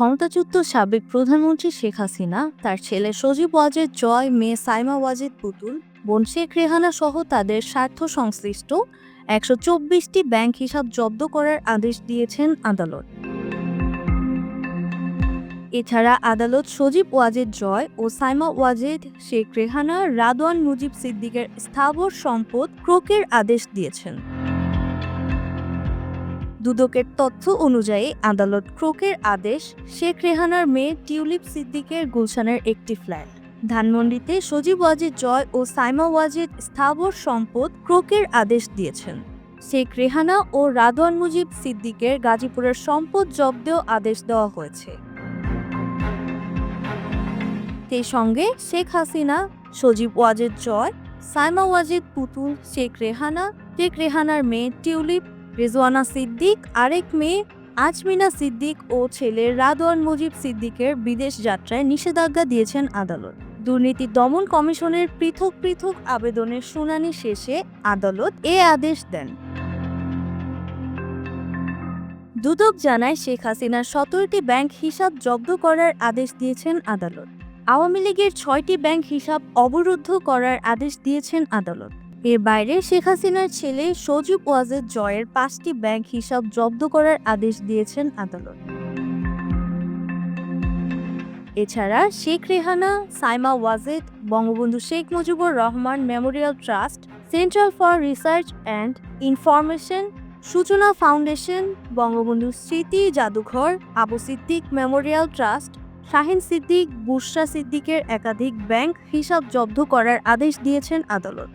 ক্ষমতাচ্যুত সাবেক প্রধানমন্ত্রী শেখ হাসিনা তার ছেলে সজীব ওয়াজেদ জয়, মেয়ে সাইমা ওয়াজেদ পুতুল, বোন শেখ রেহানা সহ তাদের স্বার্থ সংশ্লিষ্ট ১২৪টি ব্যাংক হিসাব জব্দ করার আদেশ দিয়েছেন আদালত। এছাড়া আদালত সজীব ওয়াজেদ জয় ও সাইমা ওয়াজেদ, শেখ রেহানা, রাদওয়ান মুজিব সিদ্দিকের স্থাবর সম্পদ ক্রোকের আদেশ দিয়েছেন। দুদকের তথ্য অনুযায়ী আদালত ক্রোকের আদেশ শেখ রেহানার মেয়ে টিউলিপ সিদ্দিকের গুলশানের একটি ফ্ল্যাট, ধানমন্ডিতে সজীব ওয়াজেদ জয় ও সাইমা ওয়াজেদ স্থাবর সম্পদ ক্রোকের আদেশ দিয়েছেন। শেখ রেহানা ও রাদওয়ান মুজিব সিদ্দিকের গাজীপুরের সম্পদ জব্দেও আদেশ দেওয়া হয়েছে। সেই সঙ্গে শেখ হাসিনা, সজীব ওয়াজেদ জয়, সাইমা ওয়াজেদ পুতুল, শেখ রেহানার মেয়ে টিউলিপ, রেজওয়ানা সিদ্দিক, আরেক মেয়ে আজমিনা সিদ্দিক ও ছেলে রাদওয়ান মুজিব সিদ্দিকের বিদেশ যাত্রায় নিষেধাজ্ঞা দিয়েছেন আদালত। দুর্নীতি দমন কমিশনের পৃথক পৃথক আবেদনের শুনানি শেষে আদালত এ আদেশ দেন। দুদক জানায়, শেখ হাসিনার ১৭টি ব্যাংক হিসাব জব্দ করার আদেশ দিয়েছেন আদালত। আওয়ামী লীগের ৬টি ব্যাংক হিসাব অবরুদ্ধ করার আদেশ দিয়েছেন আদালত। এর বাইরে শেখ হাসিনার ছেলে সজীব ওয়াজেদ জয়ের ৫টি ব্যাংক হিসাব জব্দ করার আদেশ দিয়েছেন আদালত। এছাড়া Sheikh Rehana, Saima Wazed, Bangabandhu Sheikh Mujibur Rahman memorial trust, central for research and information, Suchona foundation, Bangabandhu Smriti Jadughar, Abu Siddique memorial trust, Shahin Siddique, Bushra সিদ্দিকের একাধিক ব্যাংক হিসাব জব্দ করার আদেশ দিয়েছেন আদালত।